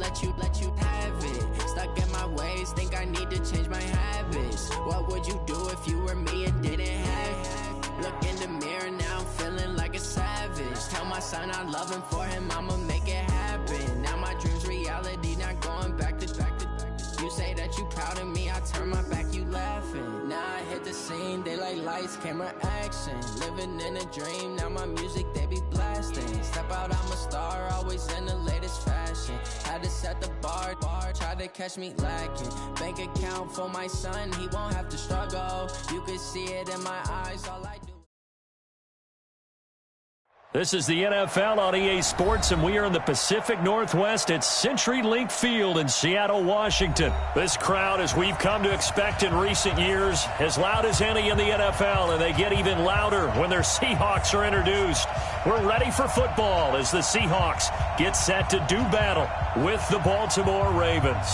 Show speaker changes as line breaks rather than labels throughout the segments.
let you have it. Stuck in my ways, think I need to change my habits. What would you do if you were me and didn't have it? Look in the mirror now, I'm feeling like a savage. Tell my son I love him, for him I'ma make it happen. Now my dream's reality, not going back to. You say that you proud of me, I turn my back, you laughing. Now I hit the scene, they like lights, camera, action. Living in a dream, now my music they be blasting. Step out, I'm a star, always in the latest fashion. Had to set the bar, try to catch me lacking. Bank account for my son, he won't have to struggle. You can see it in my eyes, all I do.
This is the NFL on EA Sports, and we are in the Pacific Northwest at CenturyLink Field in Seattle, Washington. This crowd, as we've come to expect in recent years, as loud as any in the NFL, and they get even louder when their Seahawks are introduced. We're ready for football as the Seahawks get set to do battle with the Baltimore Ravens.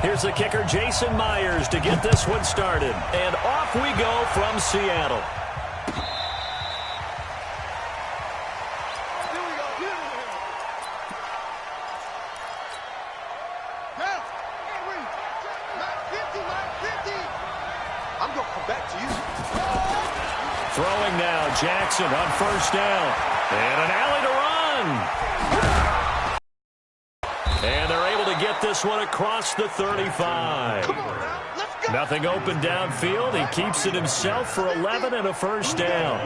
Here's the kicker, Jason Myers, to get this one started. And off we go from Seattle.
I'm going to come back to you.
Throwing now, Jackson on first down. And an alley to run. And they're able to get this one across the 35. Nothing open downfield. He keeps it himself for 11 and a first down.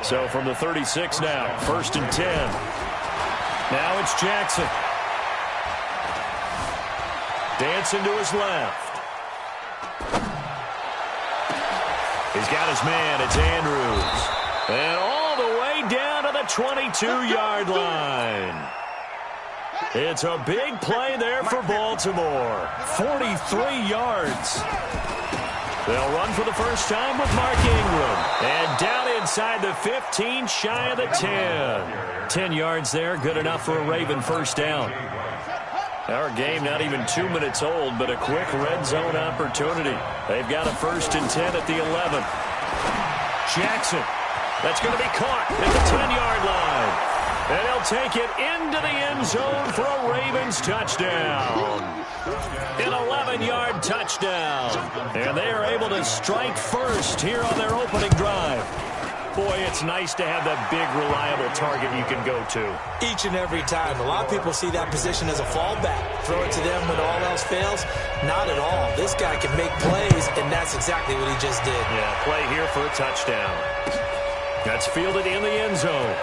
So from the 36 now, 1st and 10. Now it's Jackson. Dancing to his left. He's got his man. It's Andrews. And all the way down to the 22-yard line. It's a big play there for Baltimore. 43 yards. They'll run for the first time with Mark Ingram. And down inside the 15, shy of the 10. 10 yards there, good enough for a Raven first down. Our game not even 2 minutes old, but a quick red zone opportunity. They've got a 1st and 10 at the 11. Jackson. That's going to be caught at the 10-yard line. And he'll take it into the end zone for a Ravens touchdown. An 11-yard touchdown. And they are able to strike first here on their opening drive. Boy, it's nice to have that big, reliable target you can go to.
Each and every time. A lot of people see that position as a fallback. Throw it to them when all else fails. Not at all. This guy can make plays, and that's exactly what he just did.
Yeah, play here for a touchdown. That's fielded in the end zone.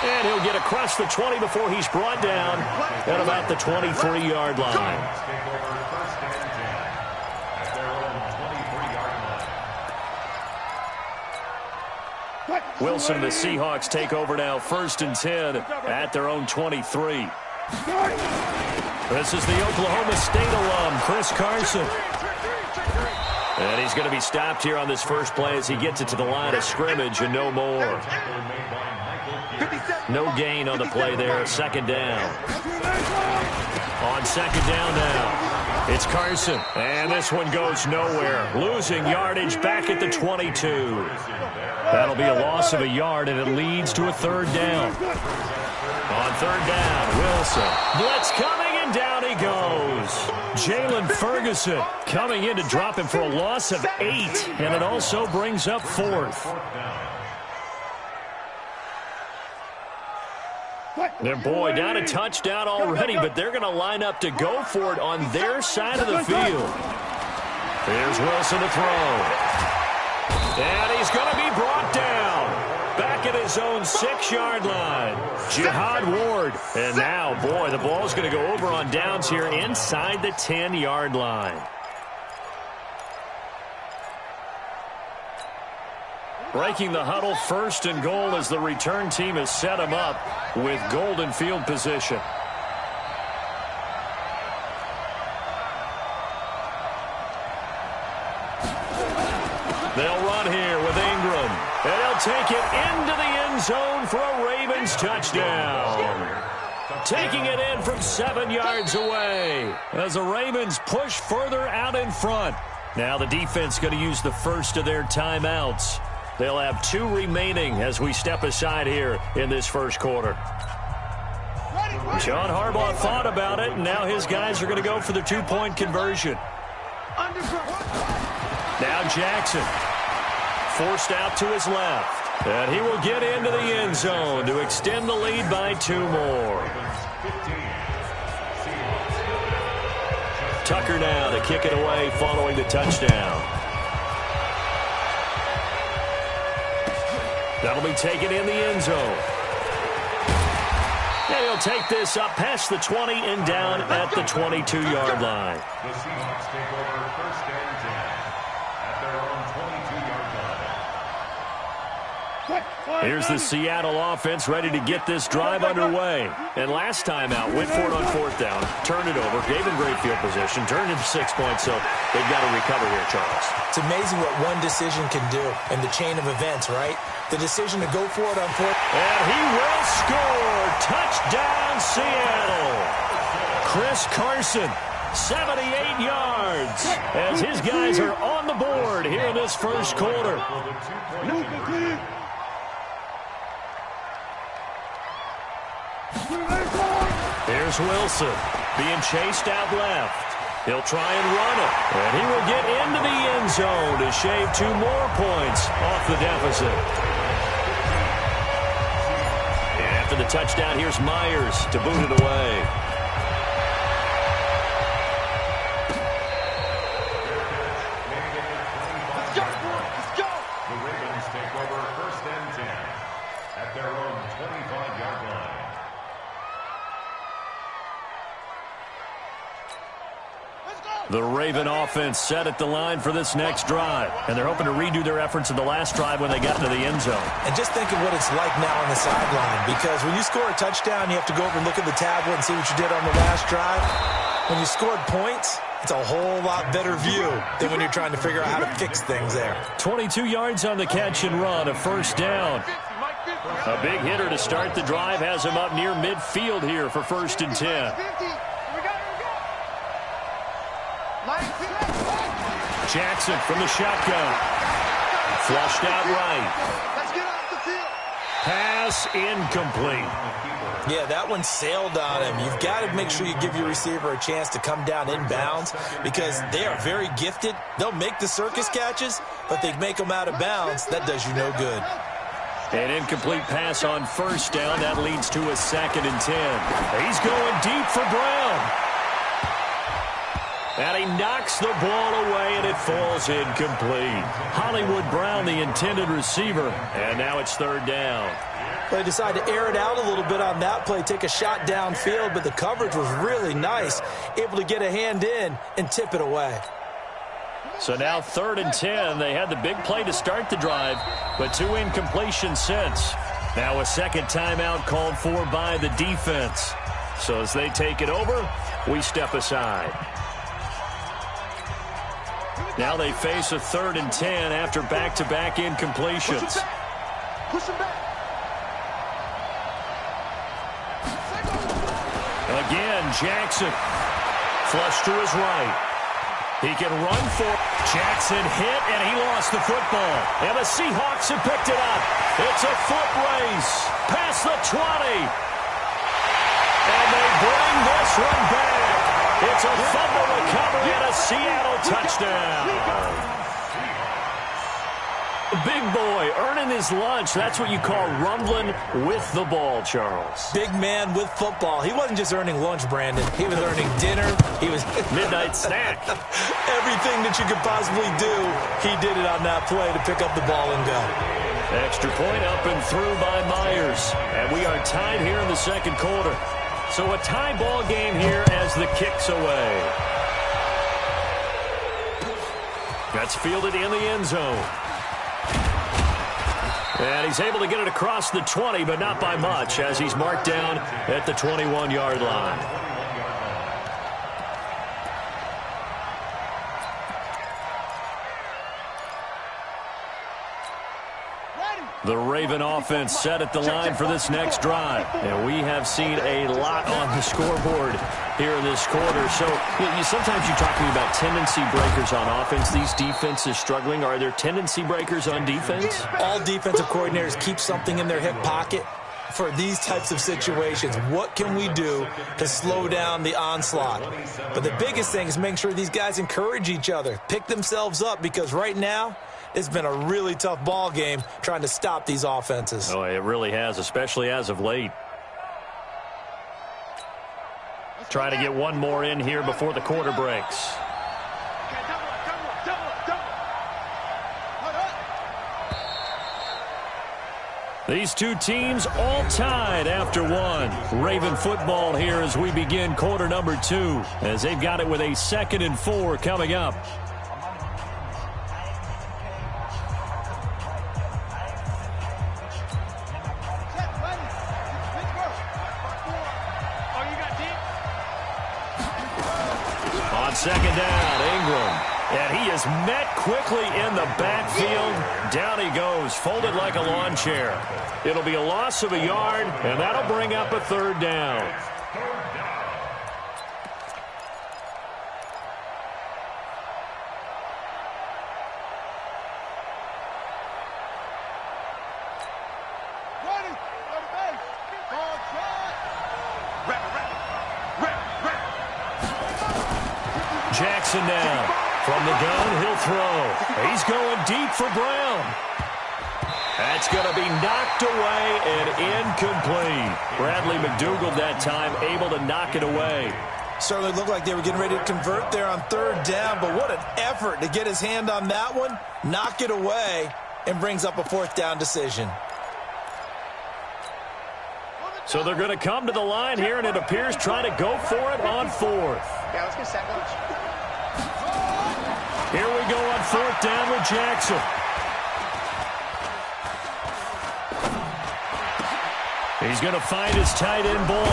And he'll get across the 20 before he's brought down at about the 23-yard line. Wilson, the Seahawks take over now, 1st and 10 at their own 23. This is the Oklahoma State alum, Chris Carson. And he's going to be stopped here on this first play as he gets it to the line of scrimmage and no more. No gain on the play there, 2nd down. On 2nd down now, it's Carson. And this one goes nowhere. Losing yardage back at the 22. That'll be a loss of a yard, and it leads to a 3rd down. On 3rd down, Wilson. Blitz coming, and down he goes. Jalen Ferguson coming in to drop him for a loss of 8, and it also brings up 4th. Their boy down a touchdown already, but they're going to line up to go for it on their side of the field. Here's Wilson to throw. And he's going to be brought down. Back at his own 6-yard line. Jihad Ward. And now, boy, the ball's going to go over on downs here inside the 10-yard line. Breaking the huddle, 1st and goal as the return team has set him up with golden field position. They'll run here with Ingram. And he'll take it into the end zone for a Ravens touchdown. taking it in from 7 yards away as the Ravens push further out in front. Now the defense going to use the first of their timeouts. They'll have 2 remaining as we step aside here in this first quarter. John Harbaugh thought about it, and now his guys are going to go for the 2-point conversion. Now Jackson forced out to his left. And he will get into the end zone to extend the lead by 2 more. Tucker now to kick it away following the touchdown. That'll be taken in the end zone. And he'll take this up past the 20 and down at the 22-yard line.
The Seahawks take over first and 10 at their own 22-yard line.
Here's the Seattle offense ready to get this drive underway. And last time out, went for it on 4th down, turned it over, gave him great field position, turned into 6 points, so they've got to recover here, Charles.
It's amazing what one decision can do in the chain of events, right? The decision to go for it on 4th.
And he will score. Touchdown, Seattle. Chris Carson, 78 yards, as his guys are on the board here in this first quarter. Here's Wilson being chased out left. He'll try and run it, and he will get into the end zone to shave 2 more points off the deficit. And after the touchdown, here's Myers to boot it away.
The Ravens take over first and 10 at their own 25-yard line.
The Raven offense set at the line for this next drive, and they're hoping to redo their efforts in the last drive when they got into the end zone.
And just think of what it's like now on the sideline, because when you score a touchdown, you have to go over and look at the tablet and see what you did on the last drive. When you scored points, it's a whole lot better view than when you're trying to figure out how to fix things there.
22 yards on the catch and run, a first down. A big hitter to start the drive has him up near midfield here for first and 10. Jackson from the shotgun. Flushed out right.
Let's get off the field.
Pass incomplete.
Yeah, that one sailed on him. You've got to make sure you give your receiver a chance to come down inbounds because they are very gifted. They'll make the circus catches, but they make them out of bounds. That does you no good.
An incomplete pass on first down. That leads to a 2nd and 10. He's going deep for Brown. And he knocks the ball away, and it falls incomplete. Hollywood Brown, the intended receiver, and now it's 3rd down.
They decided to air it out a little bit on that play, take a shot downfield, but the coverage was really nice, able to get a hand in and tip it away.
So now 3rd and 10. They had the big play to start the drive, but 2 incompletions since. Now a 2nd timeout called for by the defense. So as they take it over, we step aside. Now they face a 3rd and 10 after back-to-back incompletions.
Push him back.
Again, Jackson. Flush to his right. He can run for it. Jackson hit, and he lost the football. And the Seahawks have picked it up. It's a foot race past the 20. And they bring this one back. It's a fumble recovery and a Seattle touchdown. Big boy earning his lunch. That's what you call rumbling with the ball, Charles.
Big man with football. He wasn't just earning lunch, Brandon. He was earning dinner. He was
midnight snack.
Everything that you could possibly do, he did it on that play to pick up the ball and go.
Extra point up and through by Myers. And we are tied here in the 2nd quarter. So a tie ball game here as the kick's away. That's fielded in the end zone. And he's able to get it across the 20, but not by much, as he's marked down at the 21-yard line.
Ready.
The Raven offense set at the line for this next drive. And we have seen a lot on the scoreboard here in this quarter. So sometimes you're talking about tendency breakers on offense. These defenses struggling. Are there tendency breakers on defense?
All defensive coordinators keep something in their hip pocket for these types of situations. What can we do to slow down the onslaught? But the biggest thing is making sure these guys encourage each other, pick themselves up, because right now, it's been a really tough ball game trying to stop these offenses.
Oh, it really has, especially as of late. Try to get one more in here before the quarter breaks. These two teams all tied after one. Raven football here as we begin quarter number 2, as they've got it with a 2nd and 4 coming up. On 2nd down, Ingram. And he is met quickly in the backfield. Down he goes, folded like a lawn chair. It'll be a loss of a yard, and that'll bring up a 3rd down. Jackson now. From the gun, he'll throw. He's going deep for Brown. That's going to be knocked away and incomplete. Bradley McDougald that time able to knock it away.
Certainly looked like they were getting ready to convert there on 3rd down, but what an effort to get his hand on that one, knock it away, and brings up a 4th down decision.
So they're going to come to the line here, and it appears trying to go for it on 4th.
Yeah, let's get set, coach.
Here we go on 4th down with Jackson. He's going to find his tight end ball.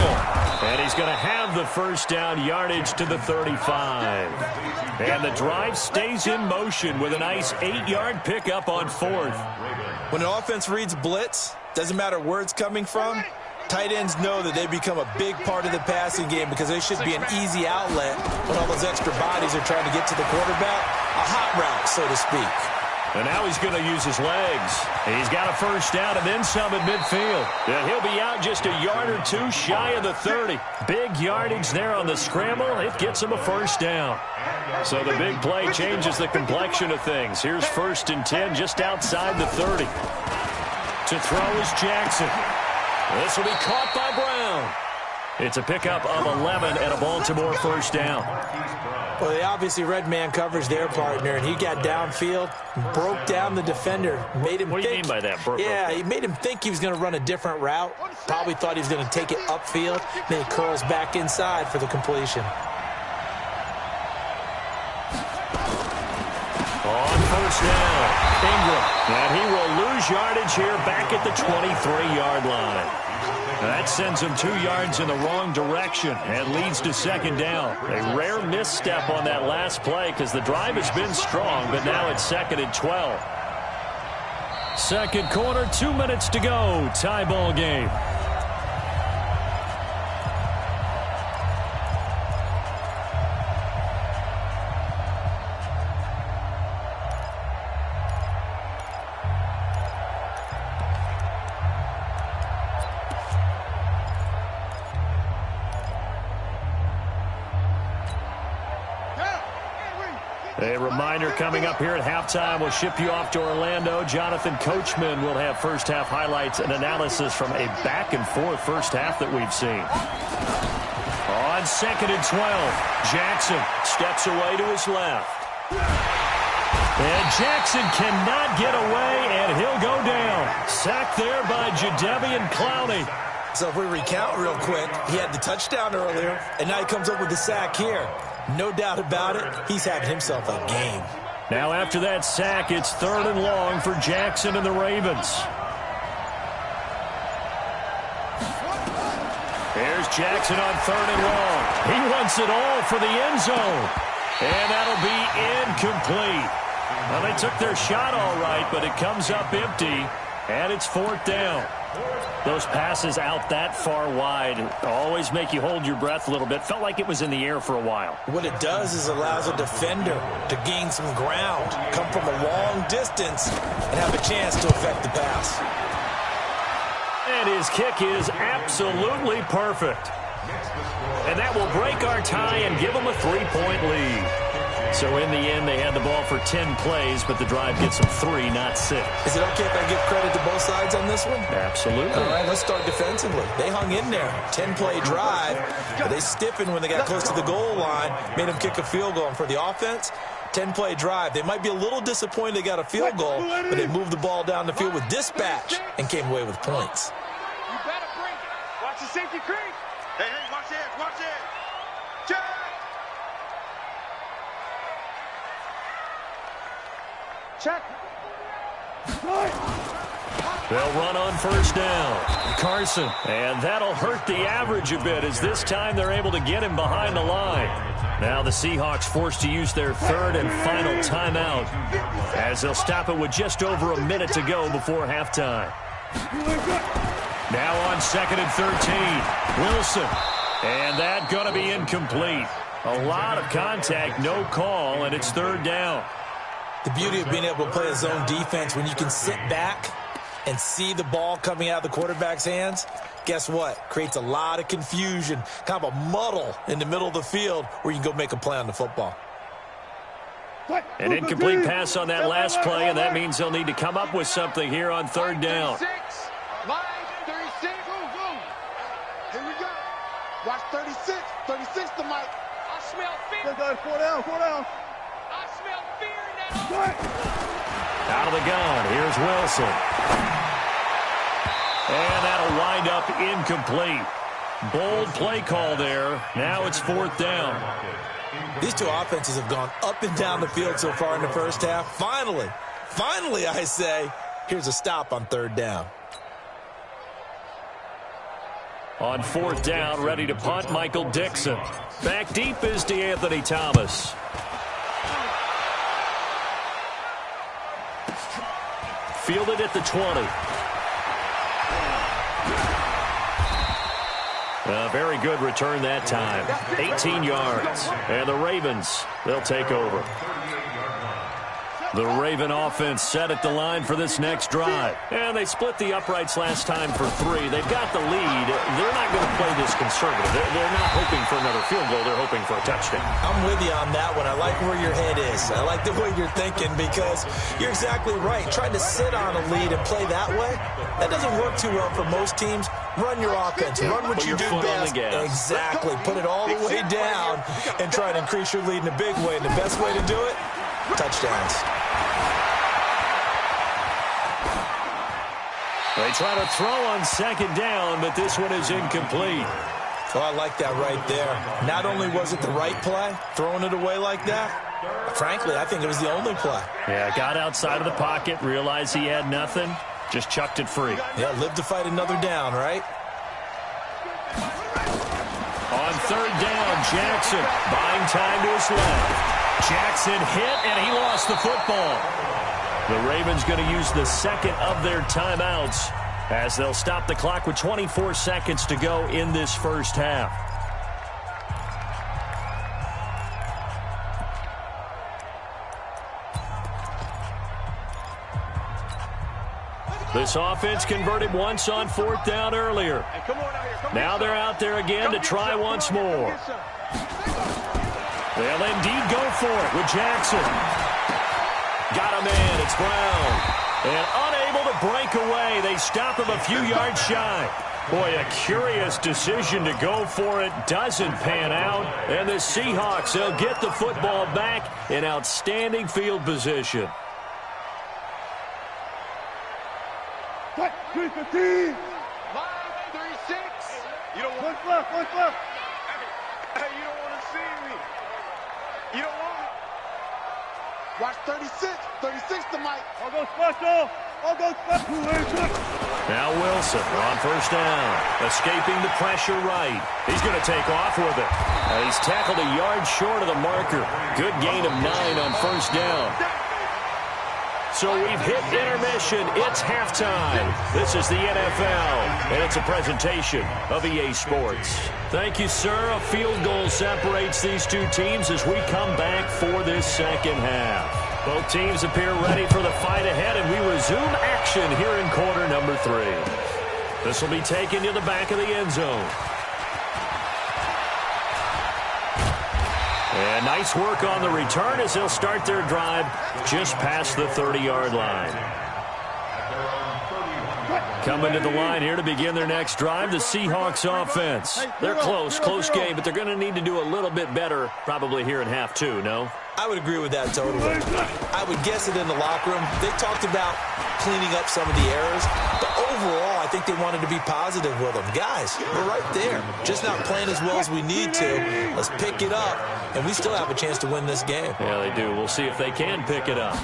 And he's going to have the 1st down yardage to the 35. And the drive stays in motion with a nice 8-yard pickup on 4th.
When an offense reads blitz, doesn't matter where it's coming from, tight ends know that they become a big part of the passing game because they should be an easy outlet when all those extra bodies are trying to get to the quarterback. A hot route, so to speak.
And now he's going to use his legs. He's got a 1st down and then some at midfield. And he'll be out just a yard or 2 shy of the 30. Big yardage there on the scramble. It gets him a 1st down. So the big play changes the complexion of things. Here's 1st and 10 just outside the 30. To throw is Jackson. This will be caught by Brown. It's a pickup of 11 and a Baltimore 1st down.
Well, they obviously read man coverage their partner, and he got downfield, broke down the defender, made him
What do you mean by that?
He made him think he was going to run a different route. Probably thought he was going to take it upfield. Then he curls back inside for the completion.
On 1st down, Ingram. And he will lose yardage here back at the 23-yard line. That sends him 2 yards in the wrong direction and leads to 2nd down. A rare misstep on that last play because the drive has been strong, but now it's 2nd and 12. 2nd quarter, 2 minutes to go. Tie ball game. A reminder coming up here at halftime. We'll ship you off to Orlando. Jonathan Coachman will have first half highlights and analysis from a back-and-forth first half that we've seen. On 2nd and 12, Jackson steps away to his left. And Jackson cannot get away, and he'll go down. Sacked there by Jadeveon Clowney.
So if we recount real quick, he had the touchdown earlier, and now he comes up with the sack here. No doubt about it, he's having himself a game.
Now after that sack, it's 3rd and long for Jackson and the Ravens. There's Jackson on 3rd and long. He wants it all for the end zone. And that'll be incomplete. Well, they took their shot all right, but it comes up empty. And it's 4th down. Those passes out that far wide always make you hold your breath a little bit. Felt like it was in the air for a while.
What it does is allows a defender to gain some ground, come from a long distance, and have a chance to affect the pass.
And his kick is absolutely perfect. And that will break our tie and give them a 3-point lead. So in the end, they had the ball for 10 plays, but the drive gets them 3, not 6.
Is it okay if I give credit to both sides on this one?
Absolutely.
All right, let's start defensively. They hung in there. 10-play drive, but they stiffened when they got close to the goal line, made them kick a field goal. And for the offense, 10-play drive. They might be a little disappointed they got a field goal, but they moved the ball down the field with dispatch and came away with points.
You better bring it. Watch the safety creep. Hey, watch it, watch it. Check. Check.
They'll run on 1st down. Carson. And that'll hurt the average a bit as this time they're able to get him behind the line. Now the Seahawks forced to use their 3rd and final timeout as they'll stop it with just over a minute to go before halftime. Now on 2nd and 13. Wilson. And that going to be incomplete. A lot of contact, no call, and it's 3rd down.
The beauty of being able to play a zone defense when you can sit back and see the ball coming out of the quarterback's hands, guess what? Creates a lot of confusion, kind of a muddle in the middle of the field where you can go make a play on the football.
An incomplete pass on that last play, and that means they'll need to come up with something here on 3rd down.
Line 36. Here we go. Watch 36. 36 to Mike. I smell fear. 4 down, 4 down. I smell fear in that.
Out of the gun, here's Wilson. And that'll wind up incomplete. Bold play call there. Now it's 4th down.
These two offenses have gone up and down the field so far in the first half. Finally, I say, here's a stop on 3rd down.
On 4th down, ready to punt, Michael Dixon. Back deep is DeAnthony Thomas. Fielded at the 20. A very good return that time. 18 yards. And the Ravens, they'll take over. The Raven offense set at the line for this next drive. And they split the uprights last time for 3. They've got the lead. They're not going to play this conservative. They're not hoping for another field goal. They're hoping for a touchdown.
I'm with you on that one. I like where your head is. I like the way you're thinking because you're exactly right. Trying to sit on a lead and play that way, that doesn't work too well for most teams. Run your offense. Run what you do best. Exactly. Put it all the way down and try to increase your lead in a big way. And the best way to do it, touchdowns.
They try to throw on 2nd down, but this one is incomplete.
Oh, I like that right there. Not only was it the right play, throwing it away like that, frankly, I think it was the only play.
Yeah, got outside of the pocket, realized he had nothing, just chucked it free.
Yeah, live to fight another down, right?
On 3rd down, Jackson buying time to his left. Jackson hit, and he lost the football. The Ravens going to use the 2nd of their timeouts as they'll stop the clock with 24 seconds to go in this first half. This offense converted once on 4th down earlier. Now they're out there again to try once more. They'll indeed go for it with Jackson. Got a man, it's Brown. And unable to break away, they stop him a few yards shy. Boy, a curious decision to go for it. Doesn't pan out. And the Seahawks, they'll get the football back in outstanding field position.
315. Line 36. You don't want left. Hey, you don't want to see me. You don't want it. Watch 36. 36 to Mike. I'll go special.
Now Wilson on 1st down. Escaping the pressure right. He's going to take off with it. And he's tackled a yard short of the marker. Good gain of 9 on 1st down. So we've hit intermission. It's halftime. This is the NFL, and it's a presentation of EA Sports. Thank you, sir. A field goal separates these two teams as we come back for this second half. Both teams appear ready for the fight ahead, and we resume action here in quarter number 3. This will be taken to the back of the end zone. And nice work on the return as they'll start their drive just past the 30-yard line. Coming to the line here to begin their next drive, the Seahawks offense. They're close game, but they're going to need to do a little bit better probably here in half 2, no?
I would agree with that totally. I would guess it in the locker room. They talked about cleaning up some of the errors, but overall, I think they wanted to be positive with them. Guys, we're right there. Just not playing as well as we need to. Let's pick it up, and we still have a chance to win this game.
Yeah, they do. We'll see if they can pick it up.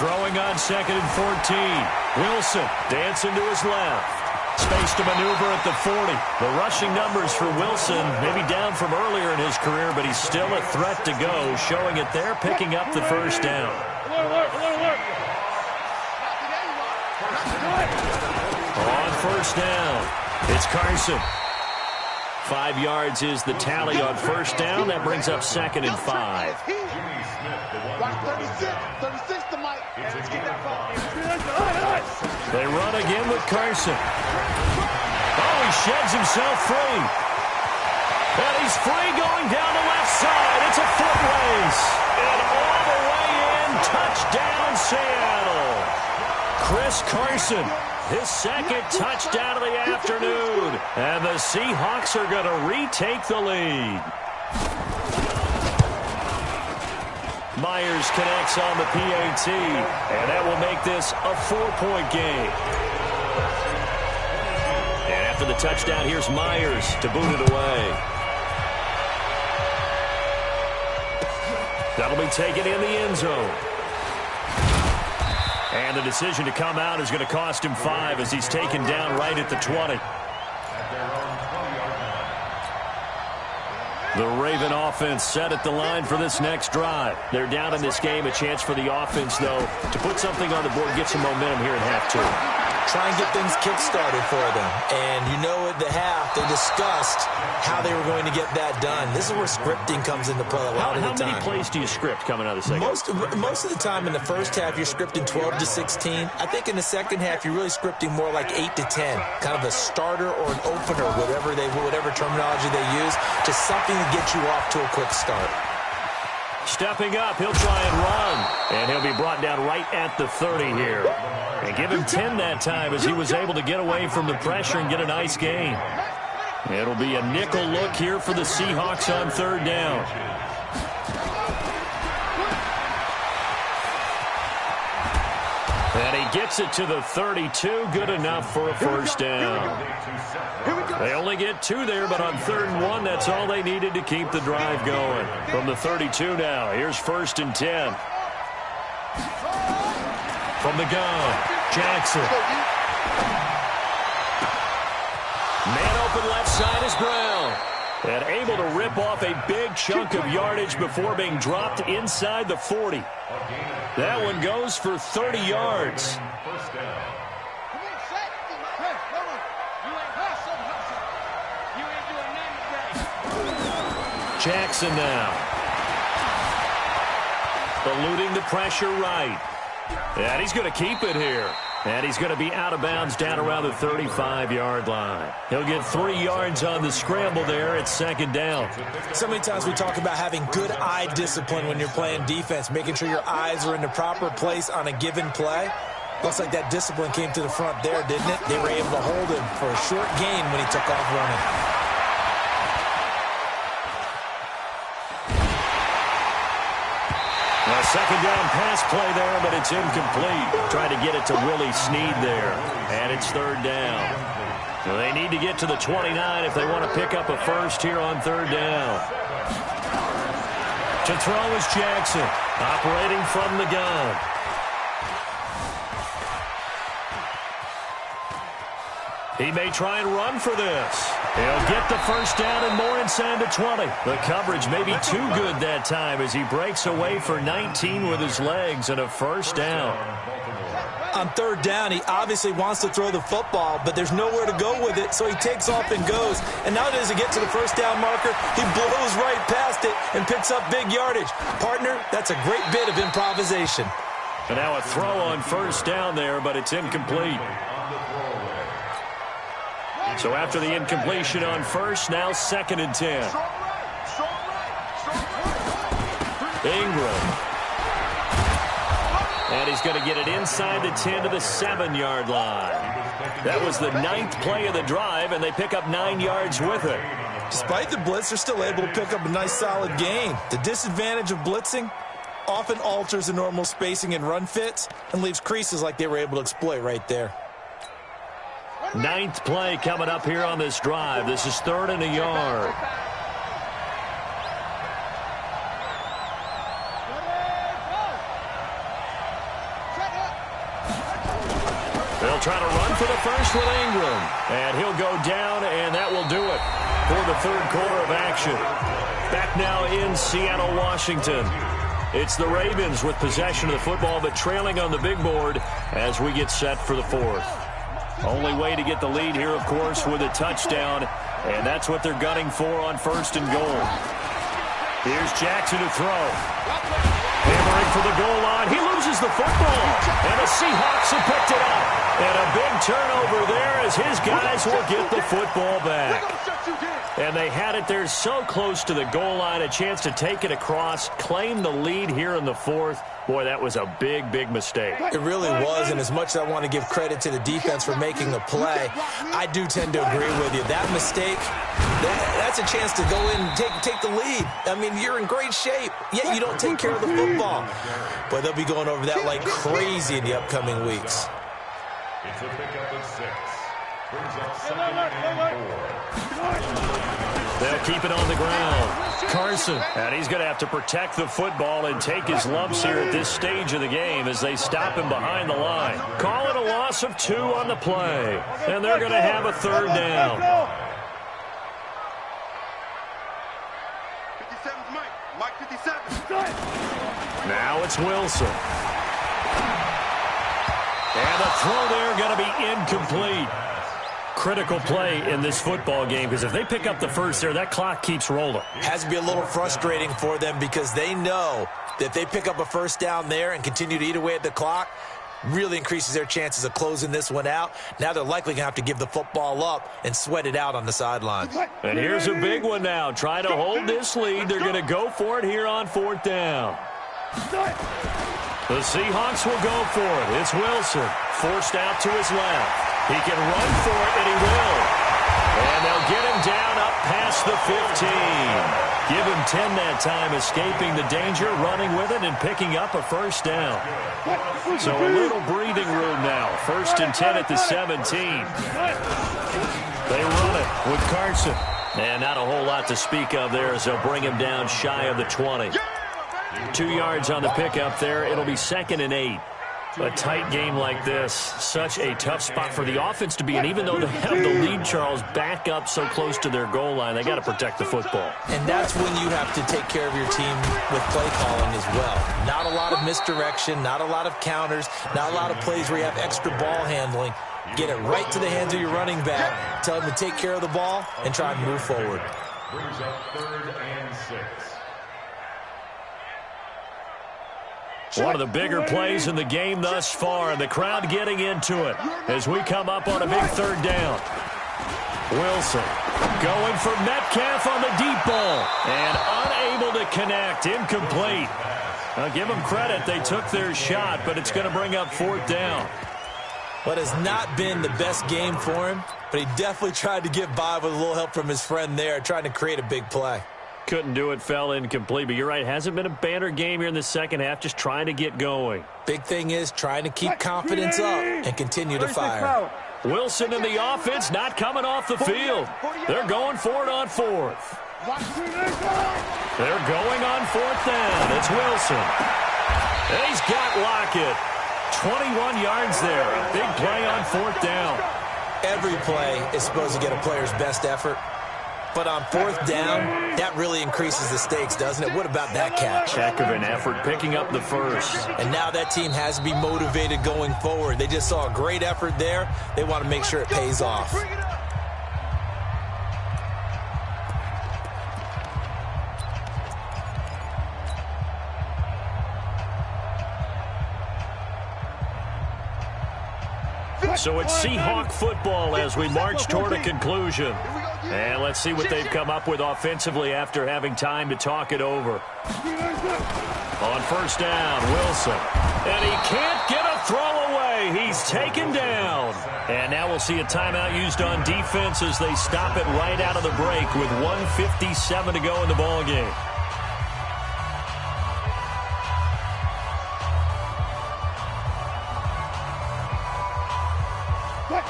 Throwing on 2nd and 14. Wilson dancing to his left. Space to maneuver at the 40. The rushing numbers for Wilson maybe down from earlier in his career, but he's still a threat to go, showing it there, picking up the first down. On first down, it's Carson. 5 yards is the tally on first down. That brings up 2nd and 5. They run again with Carson. Oh, he sheds himself free. And he's free going down the left side. It's a foot race. And all the way in, touchdown Seattle. Chris Carson, his second touchdown of the afternoon. And the Seahawks are going to retake the lead. Myers connects on the PAT, and that will make this a 4-point game. And after the touchdown, here's Myers to boot it away. That'll be taken in the end zone. And the decision to come out is going to cost him 5 as he's taken down right at the 20. The Raven offense set at the line for this next drive. They're down in this game. A chance for the offense, though, to put something on the board, get some momentum here in half 2.
Try and get things kick-started for them. And you know at the half, they discussed how they were going to get that done. This is where scripting comes into play a lot of the time.
How many plays do you script coming out of the second?
Most of the time in the first half, you're scripting 12 to 16. I think in the second half, you're really scripting more like 8 to 10. Kind of a starter or an opener, whatever terminology they use. Just something to get you off to a quick start.
Stepping up, he'll try and run. And he'll be brought down right at the 30 here. And give him 10 that time as he was able to get away from the pressure and get a nice gain. It'll be a nickel look here for the Seahawks on 3rd down. And he gets it to the 32. Good enough for a first down. They only get 2 there, but on 3rd and 1, that's all they needed to keep the drive going. From the 32 now, here's 1st and 10. From the gun, Jackson. Man open left side is Brown. And able to rip off a big chunk of yardage before being dropped inside the 40. That one goes for 30 yards. Jackson now. Eluding the pressure right. And he's going to keep it here. And he's going to be out of bounds down around the 35-yard line. He'll get 3 yards on the scramble there at 2nd down.
So many times we talk about having good eye discipline when you're playing defense, making sure your eyes are in the proper place on a given play. Looks like that discipline came to the front there, didn't it? They were able to hold him for a short gain when he took off running.
A 2nd down pass play there, but it's incomplete. Trying to get it to Willie Snead there. And it's 3rd down. So they need to get to the 29 if they want to pick up a first here on 3rd down. To throw is Jackson, operating from the gun. He may try and run for this. He'll get the first down and more inside the 20. The coverage may be too good that time as he breaks away for 19 with his legs and a first down.
On third down, he obviously wants to throw the football, but there's nowhere to go with it, so he takes off and goes. And now as he gets to the first down marker, he blows right past it and picks up big yardage. Partner, that's a great bit of improvisation.
And now a throw on first down there, but it's incomplete. So after the incompletion on first, now 2nd and 10. Ingram. And he's going to get it inside the 10 to the 7-yard line. That was the 9th play of the drive, and they pick up 9 yards with it.
Despite the blitz, they're still able to pick up a nice solid gain. The disadvantage of blitzing often alters the normal spacing and run fits and leaves creases like they were able to exploit right there.
9th play coming up here on this drive. This is 3rd and a yard. They'll try to run for the first with Ingram. And he'll go down, and that will do it for the 3rd quarter of action. Back now in Seattle, Washington. It's the Ravens with possession of the football, but trailing on the big board as we get set for the 4th. Only way to get the lead here, of course, with a touchdown, and that's what they're gunning for on 1st and goal. Here's Jackson to throw. Hammering for the goal line. He loses the football, and the Seahawks have picked it up. And a big turnover there as his guys will get the football back. And they had it there so close to the goal line, a chance to take it across, claim the lead here in the 4th. Boy, that was a big, big mistake.
It really was, and as much as I want to give credit to the defense for making the play, I do tend to agree with you. That mistake, that's a chance to go in and take the lead. I mean, you're in great shape, yet you don't take care of the football. But they'll be going over that like crazy in the upcoming weeks.
It's a pickup of 6. Brings up 2nd and 4.
They'll keep it on the ground. Carson, and he's going to have to protect the football and take his lumps here at this stage of the game as they stop him behind the line. Call it a loss of 2 on the play, and they're going to have a 3rd down.
57's Mike 57.
Now it's Wilson. And the throw there going to be incomplete. Critical play in this football game because if they pick up the first there, that clock keeps rolling.
Has to be a little frustrating for them because they know that if they pick up a first down there and continue to eat away at the clock, really increases their chances of closing this one out. Now they're likely going to have to give the football up and sweat it out on the sideline.
And here's a big one now. Trying to hold this lead. They're going to go for it here on 4th down. The Seahawks will go for it. It's Wilson. Forced out to his left. He can run for it, and he will. And they'll get him down up past the 15. Give him 10 that time, escaping the danger, running with it, and picking up a first down. So a little breathing room now. 1st and 10 at the 17. They run it with Carson. And not a whole lot to speak of there as they'll bring him down shy of the 20. 2 yards on the pickup there. It'll be 2nd and 8. A tight game like this, such a tough spot for the offense to be in. Even though they have the lead, Charles, back up so close to their goal line, they got to protect the football.
And that's when you have to take care of your team with play calling as well. Not a lot of misdirection, not a lot of counters, not a lot of plays where you have extra ball handling. Get it right to the hands of your running back, tell them to take care of the ball, and try and move forward.
Brings up 3rd and 6.
One of the bigger plays in the game thus far, and the crowd getting into it as we come up on a big 3rd down. Wilson going for Metcalf on the deep ball and unable to connect. Incomplete. I'll give them credit. They took their shot, but it's going to bring up 4th down.
What has not been the best game for him, but he definitely tried to get by with a little help from his friend there, trying to create a big play.
Couldn't do it, fell incomplete. But you're right, hasn't been a banner game here in the second half, just trying to get going.
Big thing is trying to keep confidence up and continue to fire.
Wilson in the offense, not coming off the field. They're going for it on 4th. They're going on 4th down. It's Wilson. And he's got Lockett. 21 yards there. A big play on 4th down.
Every play is supposed to get a player's best effort. But on fourth down, that really increases the stakes, doesn't it? What about that catch?
Heck of an effort picking up the first.
And now that team has to be motivated going forward. They just saw a great effort there. They want to make sure it pays off.
So it's Seahawk football as we march toward a conclusion. And let's see what they've come up with offensively after having time to talk it over. On first down, Wilson. And he can't get a throw away. He's taken down. And now we'll see a timeout used on defense as they stop it right out of the break with 1:57 to go in the ballgame.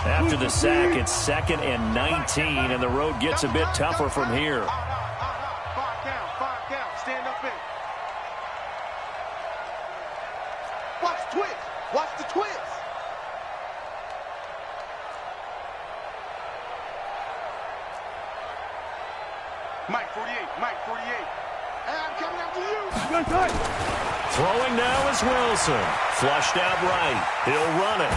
After the sack, it's 2nd and 19, and the road gets a bit tougher from here.
5 count, stand up in. Watch twist, watch the twist. Mike 48. And I'm coming after you.
Throwing now is Wilson. Flushed out right. He'll run it.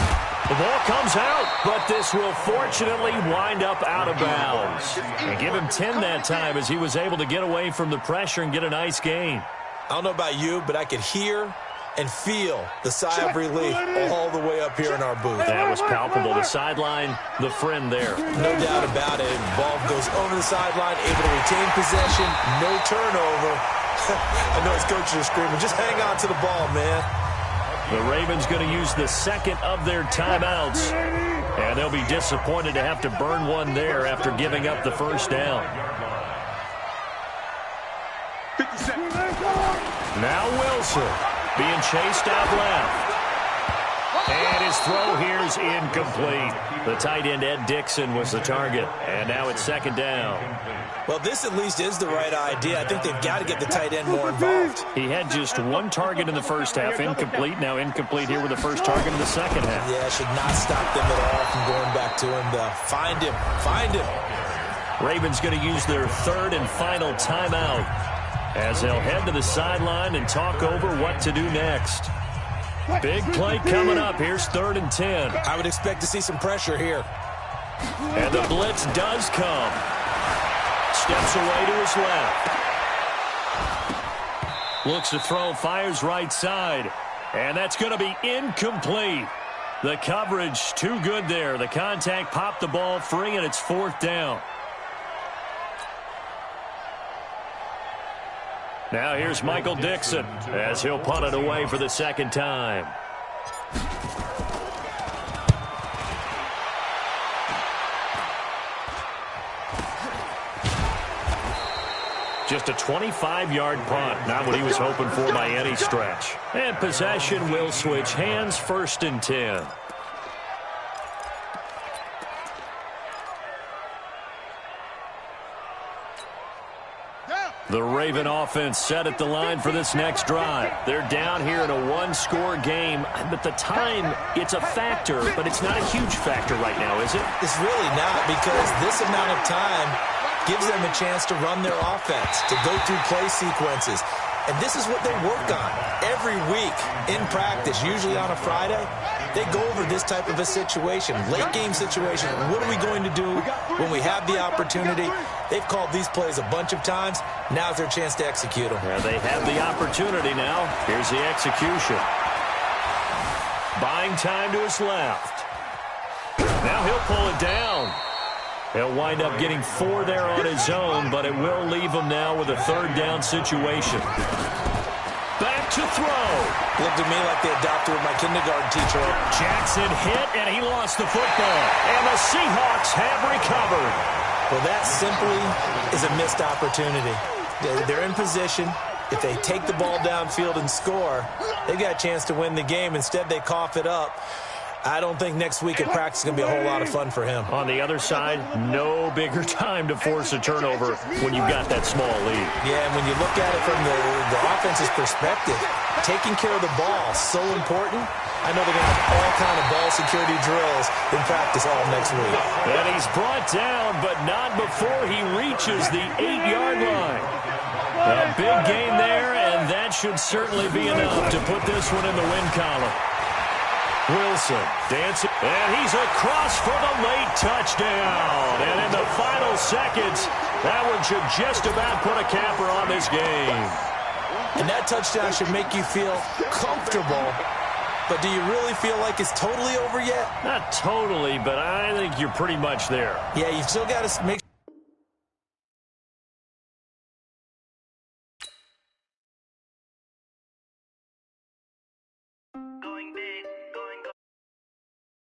The ball comes out, but this will fortunately wind up out of bounds. And give him 10 that time as he was able to get away from the pressure and get a nice gain.
I don't know about you, but I could hear and feel the sigh of relief all the way up here in our booth.
That was palpable. The sideline, the friend there.
No doubt about it. Ball goes over the sideline, able to retain possession, no turnover. I know his coaches are screaming, just hang on to the ball, man.
The Ravens going to use the second of their timeouts, and they'll be disappointed to have to burn one there after giving up the first down.
50 seconds.
Now Wilson being chased out left. And his throw here's incomplete. The tight end, Ed Dixon, was the target. And now it's 2nd down.
Well, this at least is the right idea. I think they've got to get the tight end more involved.
He had just one target in the first half, incomplete. Now incomplete here with the first target in the second half.
Yeah, should not stop them at all from going back to him, though. Find him.
Ravens going to use their 3rd and final timeout as they'll head to the sideline and talk over what to do next. Big play coming up. Here's 3rd and 10.
I would expect to see some pressure here.
And the blitz does come. Steps away to his left. Looks to throw, fires right side. And that's going to be incomplete. The coverage too good there. The contact popped the ball free, and it's 4th down. Now here's Michael Dixon as he'll punt it away for the 2nd time. Just a 25-yard punt, not what he was hoping for by any stretch. And possession will switch hands, 1st and 10. The Raven offense set at the line for this next drive. They're down here in a one-score game. But the time, it's a factor, but it's not a huge factor right now, is it?
It's really not, because this amount of time gives them a chance to run their offense, to go through play sequences. And this is what they work on every week in practice, usually on a Friday. They go over this type of a situation, late game situation. What are we going to do when we have the opportunity? They've called these plays a bunch of times. Now's their chance to execute them.
Yeah, they have the opportunity now. Here's the execution. Buying time to his left. Now he'll pull it down. He'll wind up getting 4 there on his own, but it will leave him now with a 3rd down situation. Back to throw.
Looked to me like they adopted with my kindergarten teacher.
Jackson hit, and he lost the football. And the Seahawks have recovered.
Well, that simply is a missed opportunity. They're in position. If they take the ball downfield and score, they've got a chance to win the game. Instead, they cough it up. I don't think next week at practice is going to be a whole lot of fun for him.
On the other side, no bigger time to force a turnover when you've got that small lead.
Yeah, and when you look at it from the offense's perspective, taking care of the ball, so important. I know they're going to have all kind of ball security drills in practice all next week.
And he's brought down, but not before he reaches the 8-yard line. A big gain there, and that should certainly be enough to put this one in the win column. Wilson dancing, and he's across for the late touchdown. And in the final seconds, that one should just about put a capper on this game.
And that touchdown should make you feel comfortable. But do you really feel like it's totally over yet?
Not totally, but I think you're pretty much there.
Yeah, you still got to make